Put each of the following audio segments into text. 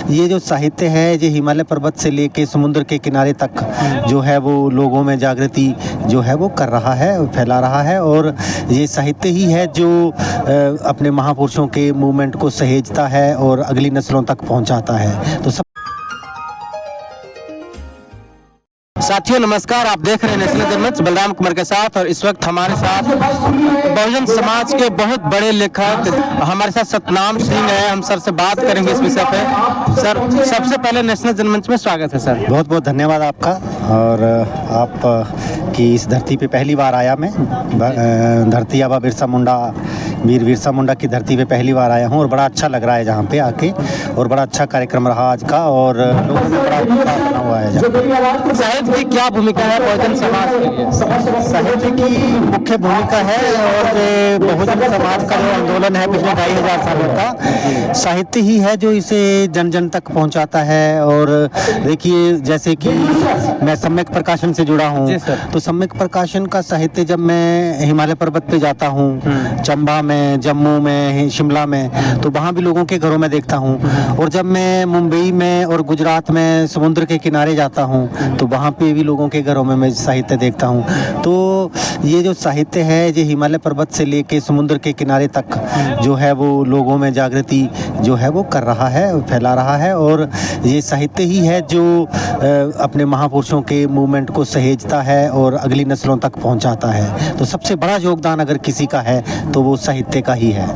ये जो साहित्य है, ये हिमालय पर्वत से लेके समुद्र के किनारे तक जो है वो लोगों में जागृति जो है वो कर रहा है, फैला रहा है। और ये साहित्य ही है जो अपने महापुरुषों के मूवमेंट को सहेजता है और अगली नस्लों तक पहुंचाता है। तो साथियों नमस्कार, आप देख रहे हैं नेशनल जनमंच बलराम कुमार के साथ, और इस वक्त हमारे साथ बहुजन समाज के बहुत बड़े लेखक हमारे साथ सतनाम सिंह हैं। हम सर से बात करेंगे इस विषय पे। सर, सबसे पहले नेशनल जनमंच में स्वागत है सर। बहुत बहुत धन्यवाद आपका। और आप की इस धरती पे पहली बार आया मैं, धरती आबा बिरसा मुंडा, वीर बिरसा मुंडा की धरती पे पहली बार आया हूँ और बड़ा अच्छा लग रहा है जहाँ पे आके, और बड़ा अच्छा कार्यक्रम रहा आज का, और लोगों में बड़ा उत्साह बना हुआ है। साहित्य की क्या भूमिका है बहुजन समाज के लिए? साहित्य की मुख्य भूमिका है, और ये बहुजन समाज का जो आंदोलन है पिछले 2500 सालों का, साहित्य ही है जो इसे जन जन तक पहुंचाता है। और देखिए, जैसे कि मैं सम्यक प्रकाशन से जुड़ा हूँ, तो सम्यक प्रकाशन का साहित्य जब मैं हिमालय पर्वत पे जाता हूँ, चंबा में, जम्मू में, शिमला में, तो वहाँ भी लोगों के घरों में देखता हूँ। और जब मैं मुंबई में और गुजरात में समुद्र के किनारे जाता हूँ, तो वहाँ पे भी लोगों के घरों में मैं साहित्य देखता हूँ। तो ये जो साहित्य है, ये हिमालय पर्वत से लेके समुद्र के किनारे तक जो है वो लोगों में जागृति जो है वो कर रहा है, फैला रहा है। और ये साहित्य ही है जो अपने महापुरुषों के मूवमेंट को सहेजता है और अगली नस्लों तक पहुंचाता है। तो सबसे बड़ा योगदान अगर किसी का है तो वो साहित्य का ही है।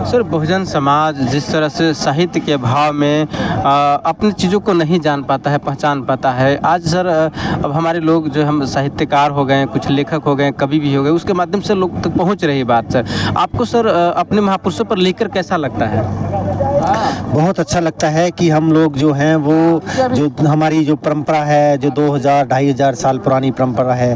सर, बहुजन समाज जिस तरह से साहित्य के भाव में अपनी चीज़ों को नहीं जान पाता है, पहचान पाता है, आज सर अब हमारे लोग जो हम साहित्यकार हो गए, कुछ लेखक हो गए, कवि भी हो गए, उसके माध्यम से लोग तक पहुंच रही बात। सर, आपको सर अपने महापुरुषों पर लेकर कैसा लगता है? बहुत अच्छा लगता है कि हम लोग जो हैं वो जो हमारी जो परंपरा है, जो 2000-2500 साल पुरानी परंपरा है,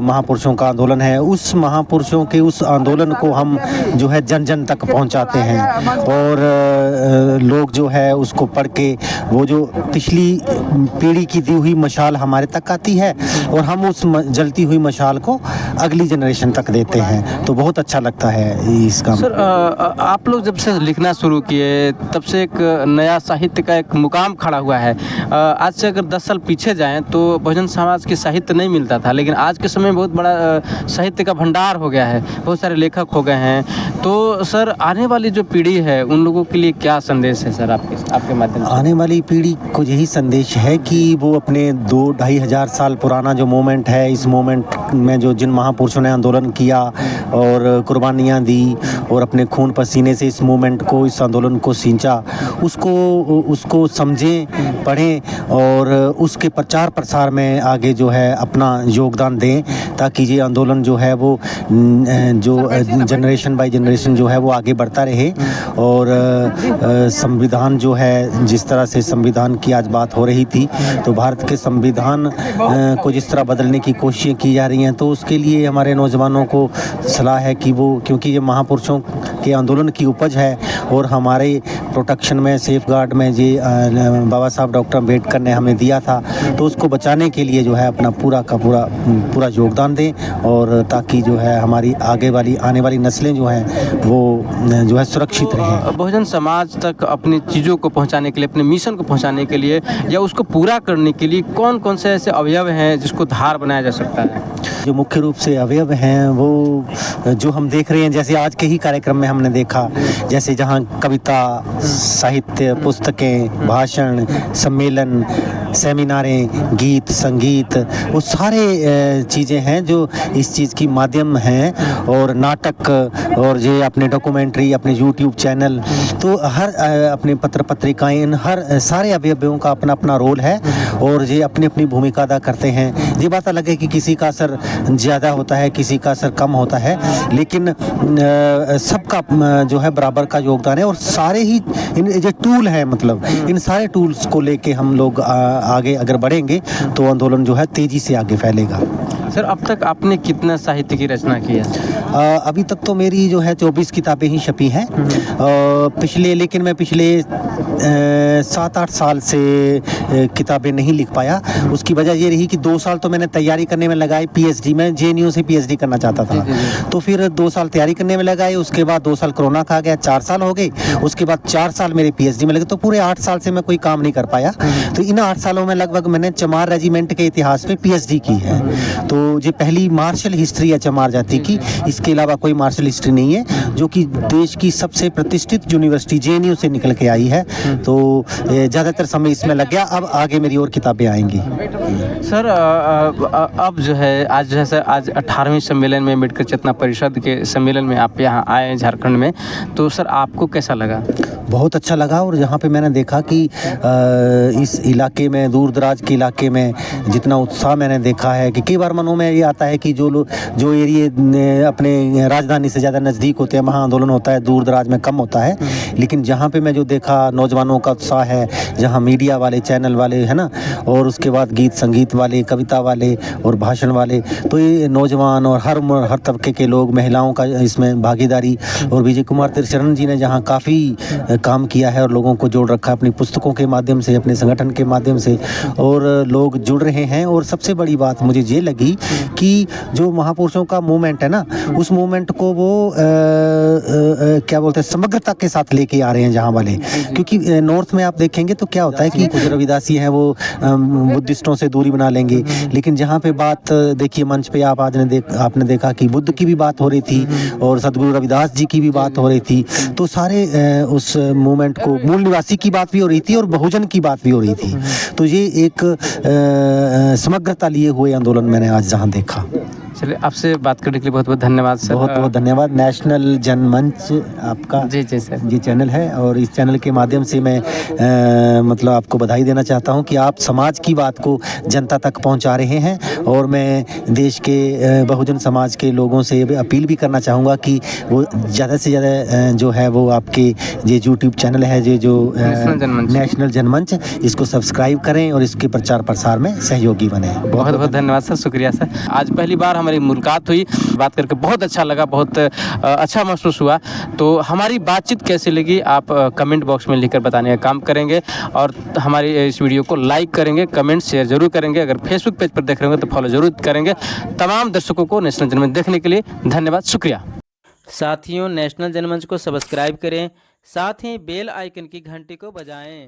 महापुरुषों का आंदोलन है, उस महापुरुषों के उस आंदोलन को हम जो है जन जन तक पहुंचाते हैं। और लोग जो है उसको पढ़ के वो जो पिछली पीढ़ी की दी हुई मशाल हमारे तक आती है, और हम उस जलती हुई मशाल को अगली जनरेशन तक देते हैं। तो बहुत अच्छा लगता है इसका। सर, आप लोग जब से लिखना शुरू किए तब से एक नया साहित्य का एक मुकाम खड़ा हुआ है। आज से अगर 10 साल पीछे जाएं तो बहुजन समाज के साहित्य नहीं मिलता था, लेकिन आज के समय बहुत बड़ा साहित्य का भंडार हो गया है, बहुत सारे लेखक हो गए हैं। तो सर, आने वाली जो पीढ़ी है उन लोगों के लिए क्या संदेश है सर आपके माध्यम से? आने वाली पीढ़ी को यही संदेश है कि वो अपने 2-2500 साल पुराना जो मूवमेंट है, इस मूवमेंट में जो जिन महापुरुषों ने आंदोलन किया और कुर्बानियाँ दी और अपने खून पसीने से इस मूवमेंट को, इस आंदोलन को सींचा, उसको समझें, पढ़ें और उसके प्रचार प्रसार में आगे जो है अपना योगदान दें, ताकि ये आंदोलन जो है वो जो जनरेशन बाय जनरेशन जो है वो आगे बढ़ता रहे। और संविधान जो है, जिस तरह से संविधान की आज बात हो रही थी, तो भारत के संविधान को जिस तरह बदलने की कोशिशें की जा रही हैं, तो उसके लिए हमारे नौजवानों को सलाह है कि वो, क्योंकि ये महापुरुषों के आंदोलन की उपज है और हमारे प्रोटेक्शन में, सेफ गार्ड में ये बाबा साहब डॉक्टर अम्बेडकर ने हमें दिया था, तो उसको बचाने के लिए जो है अपना पूरा का पूरा योगदान दें, और ताकि जो है हमारी आने वाली नस्लें जो हैं वो जो है सुरक्षित रहें। बहुजन समाज तक अपनी चीज़ों को पहुंचाने के लिए, अपने मिशन को पहुंचाने के लिए या उसको पूरा करने के लिए कौन कौन से ऐसे अवयव हैं जिसको धार बनाया जा सकता है? जो मुख्य रूप से अवयव हैं वो जो हम देख रहे हैं, जैसे आज के ही कार्यक्रम में हमने देखा, जैसे जहाँ कविता, साहित्य, पुस्तकें, भाषण, सम्मेलन, सेमिनारें, गीत, संगीत, वो सारे चीज़ें हैं जो इस चीज़ की माध्यम हैं। और नाटक, और ये अपने डॉक्यूमेंट्री, अपने यूट्यूब चैनल, तो हर अपने पत्र पत्रिकाएँ, इन हर सारे अवयवों का अपना अपना रोल है और ये अपनी अपनी भूमिका अदा करते हैं। ये बात अलग है कि किसी का असर ज़्यादा होता है, किसी का असर कम होता है, लेकिन सबका जो है बराबर का योगदान है। और सारे ही इन जो टूल है, मतलब इन सारे टूल्स को लेके हम लोग आगे अगर बढ़ेंगे तो आंदोलन जो है तेज़ी से आगे फैलेगा। सर, अब तक आपने कितना साहित्य की रचना की है? अभी तक तो मेरी जो है 24 किताबें ही छपी हैं। लेकिन मैं पिछले 7-8 साल से किताबें नहीं लिख पाया। उसकी वजह ये रही कि 2 साल तो मैंने तैयारी करने में लगाई पीएचडी में, जेएनयू से पीएचडी करना चाहता था। तो फिर 2 साल तैयारी करने में लगाए, उसके बाद 2 साल कोरोना खा गया, 4 साल हो गए। उसके बाद 4 साल मेरे पीएचडी में लगे, तो पूरे 8 साल से मैं कोई काम नहीं कर पाया। तो इन 8 सालों में लगभग मैंने चमार रेजिमेंट के इतिहास पे पीएचडी की है। तो ये पहली मार्शल हिस्ट्री है चमार जाति की, इसके अलावा कोई मार्शल हिस्ट्री नहीं है, जो कि देश की सबसे प्रतिष्ठित यूनिवर्सिटी जेएनयू से निकल के आई है। तो ज़्यादातर समय इसमें लग गया, अब आगे मेरी और किताबें आएंगी। सर अब जो है आज जैसे आज 18वें सम्मेलन में अम्बेडकर चेतना परिषद के सम्मेलन में आप यहाँ आए हैं झारखंड में, तो सर आपको कैसा लगा? बहुत अच्छा लगा। और जहाँ पे मैंने देखा कि इस इलाके में, दूर दराज के इलाके में जितना उत्साह मैंने देखा है कि कई बार मनों में ये आता है कि जो एरिए अपने राजधानी से ज़्यादा नज़दीक होते हैं वहाँ आंदोलन होता है, दूर दराज में कम होता है। लेकिन जहाँ पे मैं जो देखा नौजवानों का उत्साह है, जहाँ मीडिया वाले, चैनल वाले है ना, और उसके बाद गीत संगीत वाले, कविता वाले और भाषण वाले, तो ये नौजवान और हर उम्र हर तबके के लोग, महिलाओं का इसमें भागीदारी, और विजय कुमार त्रिशरण जी ने जहाँ काफ़ी काम किया है और लोगों को जोड़ रखा है अपनी पुस्तकों के माध्यम से, अपने संगठन के माध्यम से, और लोग जुड़ रहे हैं। और सबसे बड़ी बात मुझे ये लगी कि जो महापुरुषों का मूवमेंट है ना, उस मूवमेंट को वो क्या बोलते हैं, समग्रता के साथ लेके आ रहे हैं जहाँ वाले। क्योंकि नॉर्थ में आप देखेंगे तो क्या होता है कि कुछ रविदासी हैं वो बुद्धिस्टों से दूरी बना लेंगे, लेकिन जहाँ पे बात देखिए मंच पे आप आज आपने देखा कि बुद्ध की भी बात हो रही थी और सदगुरु रविदास जी की भी बात हो रही थी। तो सारे उस मूवमेंट को, मूल निवासी की बात भी हो रही थी और बहुजन की बात भी हो रही थी। तो ये एक समग्रता लिए हुए आंदोलन मैंने आज जहाँ देखा। चलिए, आपसे बात करने के लिए बहुत बहुत धन्यवाद सर। बहुत बहुत धन्यवाद। नेशनल जनमंच आपका जी जी सर, ये चैनल है, और इस चैनल के माध्यम से मैं मतलब आपको बधाई देना चाहता हूं कि आप समाज की बात को जनता तक पहुंचा रहे हैं। और मैं देश के बहुजन समाज के लोगों से अपील भी करना चाहूँगा कि वो ज़्यादा से ज़्यादा जो है वो आपके ये यूट्यूब चैनल है जो नेशनल जनमंच, इसको सब्सक्राइब करें और इसके प्रचार प्रसार में सहयोगी बने। बहुत बहुत धन्यवाद सर, शुक्रिया सर। आज पहली बार हमारी मुलाकात हुई, बात करके बहुत अच्छा लगा, बहुत अच्छा महसूस हुआ। तो हमारी बातचीत कैसी लगी आप कमेंट बॉक्स में लिखकर बताने का काम करेंगे, और हमारी इस वीडियो को लाइक करेंगे, कमेंट शेयर जरूर करेंगे। अगर फेसबुक पेज पर देख रहे होंगे तो फॉलो जरूर करेंगे। तमाम दर्शकों को नेशनल जनमंच देखने के लिए धन्यवाद, शुक्रिया। साथियों, नेशनल जनमंच को सब्सक्राइब करें, साथ ही बेल आइकन की घंटी को बजाएं।